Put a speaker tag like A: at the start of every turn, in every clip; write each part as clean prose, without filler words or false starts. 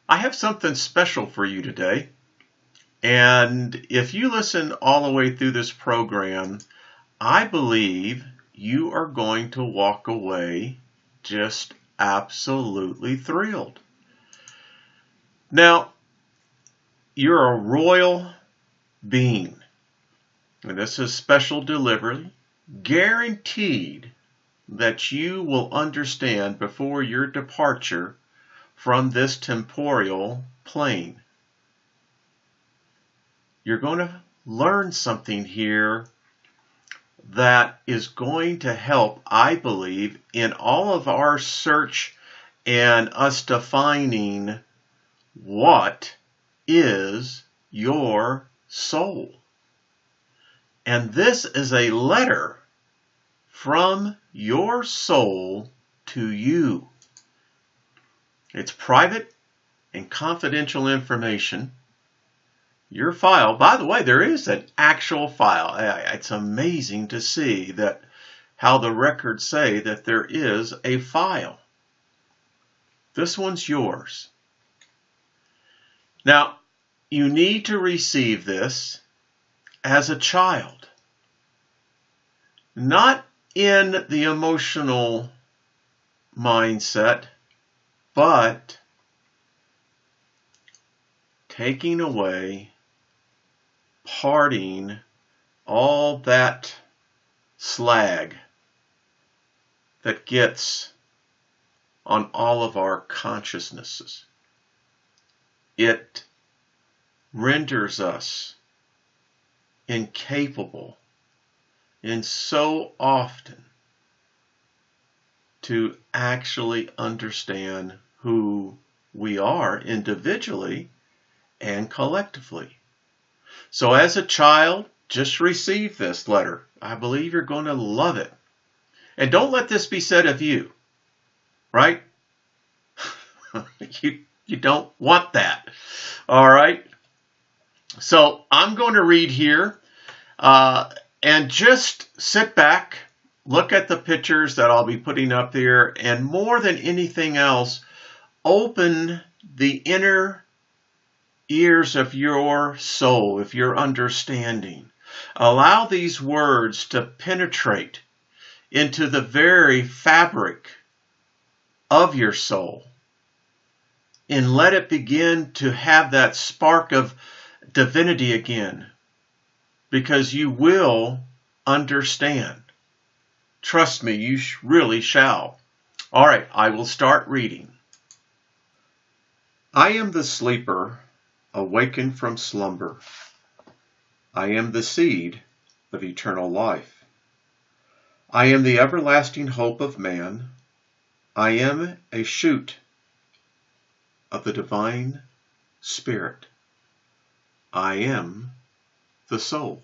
A: I have something special for you today. And if you listen all the way through this program, I believe you are going to walk away just absolutely thrilled. Now, you're a royal being, and this is special delivery, guaranteed that you will understand before your departure from this temporal plane. You're going to learn something here that is going to help, I believe, in all of our search and us defining what is your soul. And this is a letter from your soul to you. It's private and confidential information. Your file, by the way, there is an actual file. It's amazing to see that how the records say that there is a file. This one's yours. Now, you need to receive this as a child, not in the emotional mindset, but taking away, parting all that slag that gets on all of our consciousnesses. It renders us incapable and so often to actually understand who we are individually and collectively. So as a child, just receive this letter. I believe you're going to love it. And don't let this be said of you, right? You don't want that. All right? So I'm going to read here and just sit back, look at the pictures that I'll be putting up there, and more than anything else, open the inner ears of your soul, of your understanding. Allow these words to penetrate into the very fabric of your soul, and let it begin to have that spark of divinity again, because you will understand. Trust me, you really shall. All right, I will start reading. I am the sleeper, awakened from slumber. I am the seed of eternal life. I am the everlasting hope of man. I am a shoot of the divine spirit. I am the soul.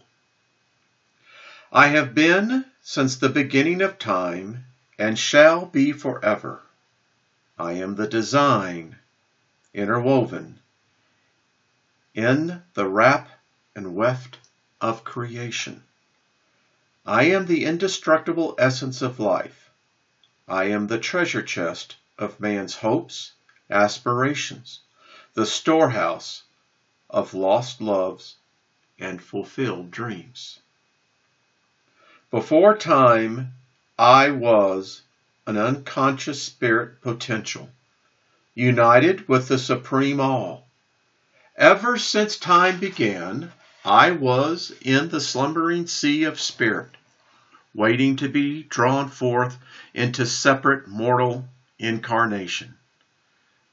A: I have been since the beginning of time and shall be forever. I am the design interwoven in the wrap and weft of creation. I am the indestructible essence of life. I am the treasure chest of man's hopes, aspirations, the storehouse of lost loves and fulfilled dreams. Before time, I was an unconscious spirit potential, united with the supreme all. Ever since time began, I was in the slumbering sea of spirit, waiting to be drawn forth into separate mortal incarnation.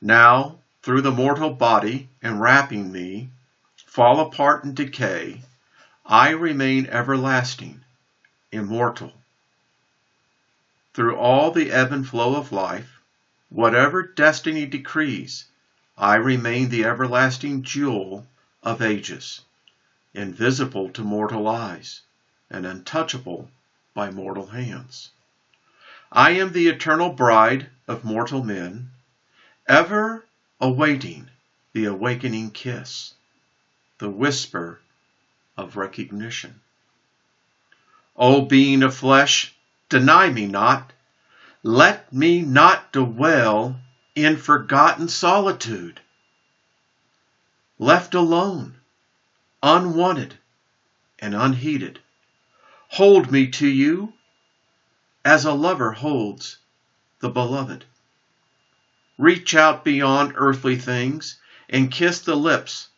A: Now, through the mortal body enwrapping me, fall apart and decay, I remain everlasting, immortal. Through all the ebb and flow of life, whatever destiny decrees, I remain the everlasting jewel of ages, invisible to mortal eyes and untouchable by mortal hands. I am the eternal bride of mortal men, ever awaiting the awakening kiss, the whisper of recognition. O being of flesh, deny me not. Let me not dwell in forgotten solitude. left alone, unwanted and unheeded. Hold me to you as a lover holds the beloved. Reach out beyond earthly things and kiss the lips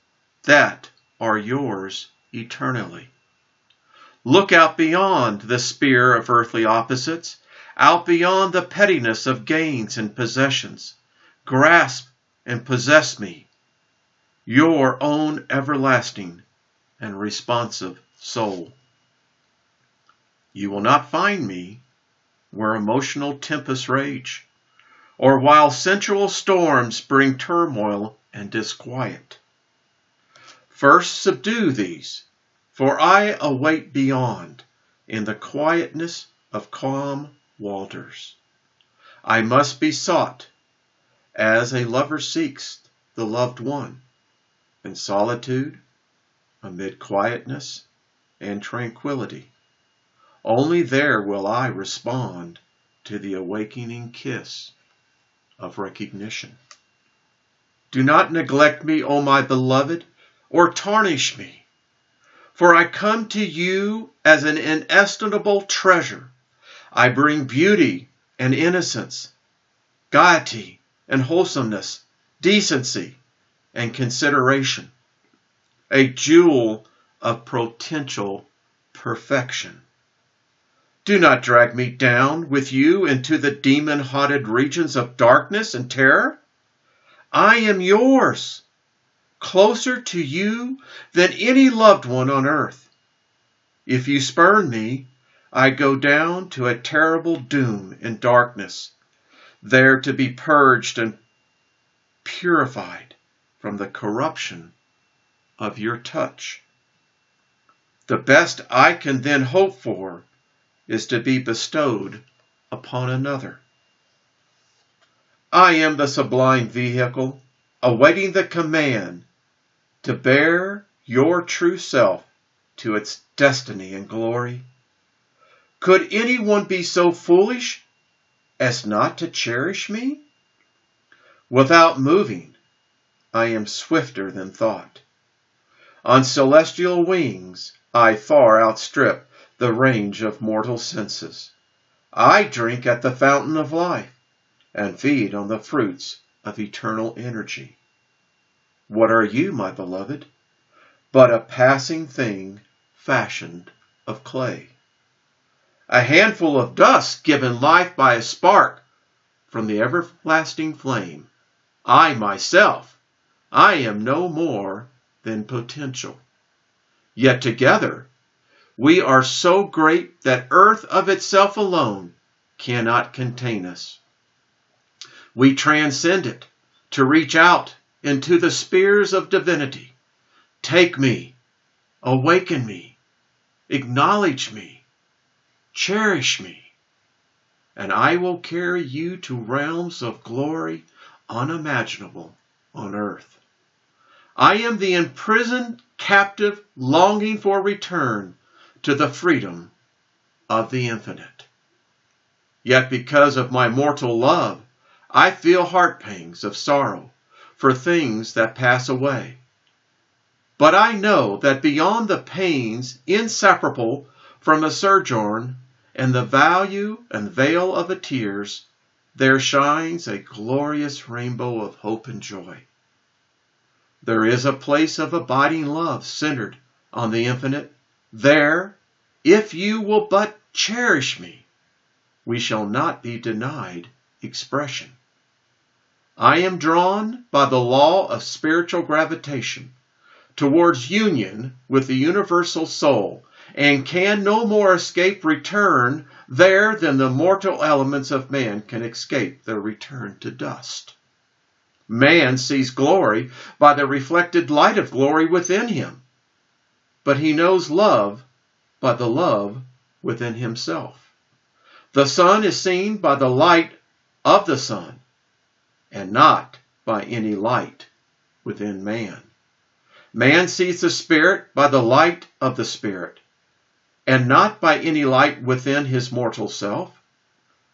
A: that are yours eternally. Look out beyond the sphere of earthly opposites, out beyond the pettiness of gains and possessions. Grasp and possess me, your own everlasting and responsive soul. You will not find me where emotional tempests rage, or while sensual storms bring turmoil and disquiet. First subdue these, for I await beyond, in the quietness of calm waters. I must be sought, as a lover seeks the loved one, in solitude, amid quietness and tranquility. Only there will I respond to the awakening kiss of recognition. Do not neglect me, O my beloved, or tarnish me, for I come to you as an inestimable treasure. I bring beauty and innocence, gaiety and wholesomeness, decency and consideration, a jewel of potential perfection. Do not drag me down with you into the demon-haunted regions of darkness and terror. I am yours, closer to you than any loved one on earth. If you spurn me, I go down to a terrible doom in darkness, there to be purged and purified from the corruption of your touch. The best I can then hope for is to be bestowed upon another. I am the sublime vehicle, awaiting the command to bear your true self to its destiny and glory. Could anyone be so foolish as not to cherish me? Without moving, I am swifter than thought. On celestial wings, I far outstrip the range of mortal senses. I drink at the fountain of life and feed on the fruits of eternal energy. What are you, my beloved, but a passing thing fashioned of clay? A handful of dust given life by a spark from the everlasting flame. I myself, I am no more than potential. Yet together, we are so great that earth of itself alone cannot contain us. We transcend it to reach out into the spheres of divinity. Take me, awaken me, acknowledge me, cherish me, and I will carry you to realms of glory unimaginable on earth. I am the imprisoned captive longing for return to the freedom of the infinite. Yet because of my mortal love, I feel heart pangs of sorrow for things that pass away. But I know that beyond the pains inseparable from a sojourn and the value and veil of a tears, there shines a glorious rainbow of hope and joy. There is a place of abiding love centered on the infinite. There, if you will but cherish me, we shall not be denied expression. I am drawn by the law of spiritual gravitation towards union with the universal soul, and can no more escape return there than the mortal elements of man can escape their return to dust. Man sees glory by the reflected light of glory within him, but he knows love by the love within himself. The sun is seen by the light of the sun, and not by any light within man. Man sees the Spirit by the light of the Spirit, and not by any light within his mortal self.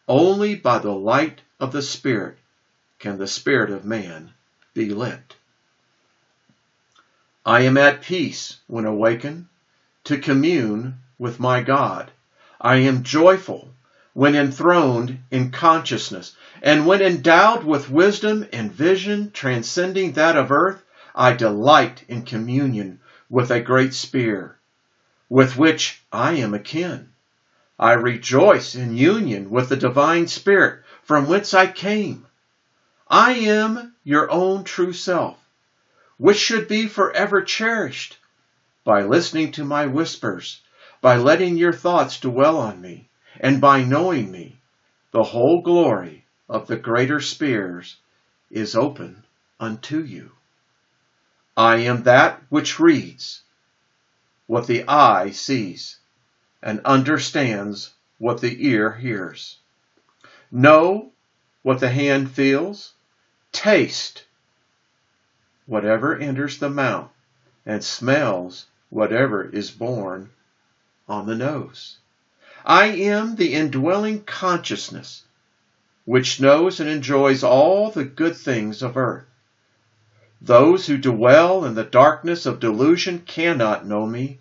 A: Only by the light of the Spirit can the spirit of man be lit. I am at peace when awakened to commune with my God. I am joyful when enthroned in consciousness, and when endowed with wisdom and vision transcending that of earth, I delight in communion with a great sphere, with which I am akin. I rejoice in union with the divine spirit from whence I came. I am your own true self, which should be forever cherished. By listening to my whispers, by letting your thoughts dwell on me, and by knowing me, the whole glory of the greater spheres is open unto you. I am that which reads what the eye sees, and understands what the ear hears. Know what the hand feels, taste whatever enters the mouth, and smells whatever is born on the nose. I am the indwelling consciousness, which knows and enjoys all the good things of earth. Those who dwell in the darkness of delusion cannot know me,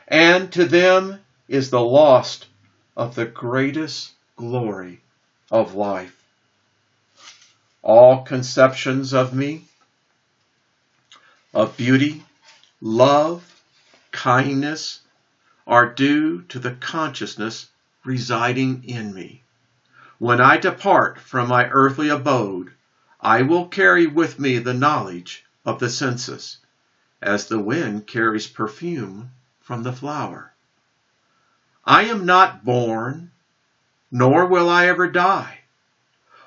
A: and to them is the loss of the greatest glory of life. All conceptions of me, of beauty, love, kindness, are due to the consciousness residing in me. When I depart from my earthly abode, I will carry with me the knowledge of the senses, as the wind carries perfume from the flower. I am not born, nor will I ever die.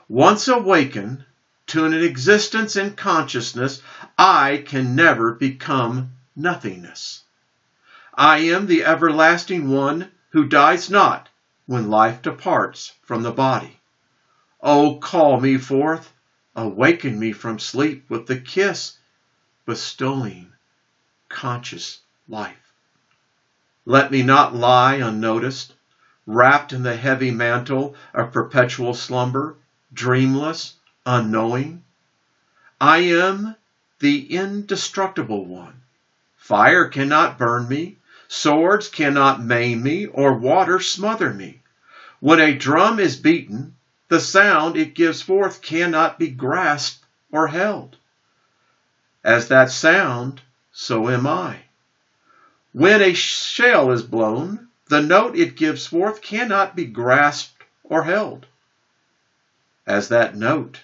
A: Once awakened to an existence in consciousness, I can never become nothingness. I am the everlasting one who dies not when life departs from the body. Oh, call me forth, awaken me from sleep with the kiss, bestowing conscious life. Let me not lie unnoticed, wrapped in the heavy mantle of perpetual slumber, dreamless, unknowing. I am the indestructible one. Fire cannot burn me, swords cannot maim me, or water smother me. When a drum is beaten, the sound it gives forth cannot be grasped or held. As that sound, so am I. When a shell is blown, the note it gives forth cannot be grasped or held. As that note,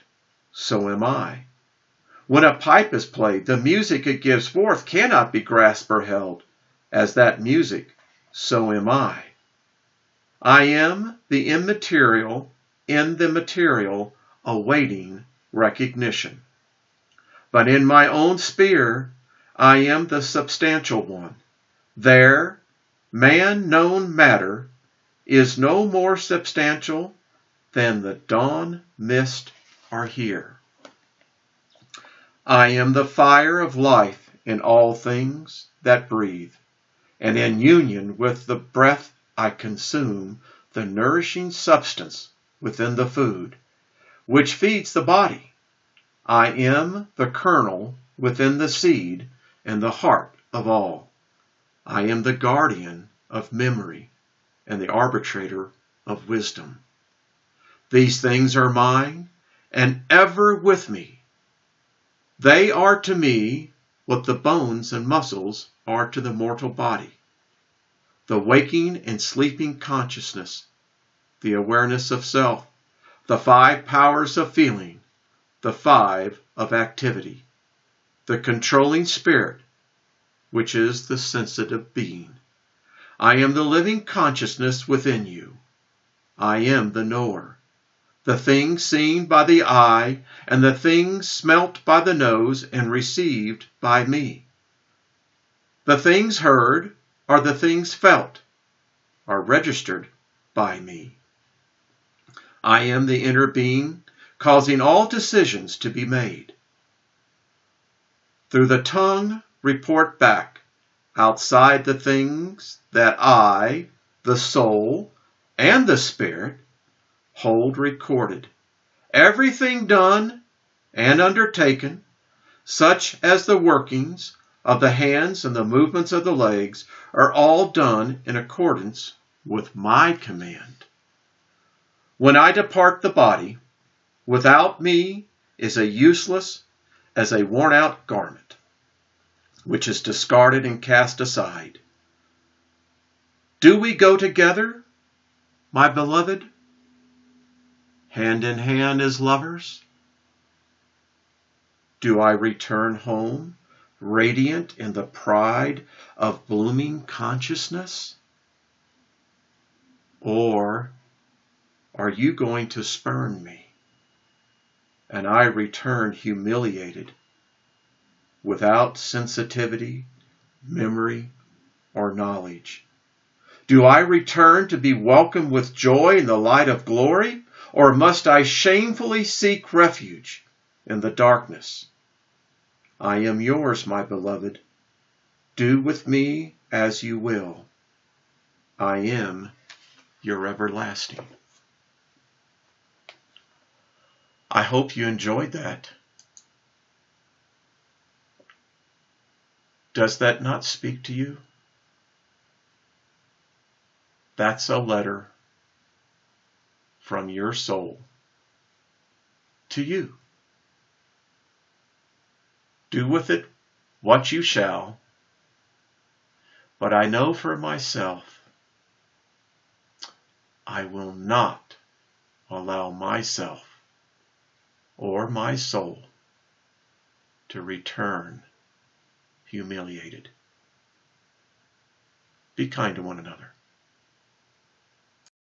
A: so am I. When a pipe is played, the music it gives forth cannot be grasped or held. As that music, so am I. I am the immaterial in the material, awaiting recognition. But in my own sphere, I am the substantial one. There, man-known matter is no more substantial than the dawn mist are here. I am the fire of life in all things that breathe, and in union with the breath I consume the nourishing substance within the food, which feeds the body. I am the kernel within the seed and the heart of all. I am the guardian of memory and the arbitrator of wisdom. These things are mine and ever with me. They are to me what the bones and muscles are to the mortal body. The waking and sleeping consciousness, the awareness of self, the 5 powers of feeling, the 5 of activity, the controlling spirit, which is the sensitive being. I am the living consciousness within you. I am the knower. The things seen by the eye and the things smelt by the nose and received by me. The things heard are the things felt, are registered by me. I am the inner being, causing all decisions to be made. Through the tongue, report back, outside the things that I, the soul, and the spirit hold recorded. Everything done and undertaken, such as the workings of the hands and the movements of the legs are all done in accordance with my command. When I depart the body, without me is a useless as a worn-out garment, which is discarded and cast aside. Do we go together, my beloved, hand in hand as lovers? Do I return home, radiant in the pride of blooming consciousness? Or are you going to spurn me, and I return humiliated, without sensitivity, memory, or knowledge? Do I return to be welcomed with joy in the light of glory, or must I shamefully seek refuge in the darkness? I am yours, my beloved. Do with me as you will. I am your everlasting. I hope you enjoyed that. Does that not speak to you? That's a letter from your soul to you. Do with it what you shall, but I know for myself, I will not allow myself or my soul to return humiliated. Be kind to one another.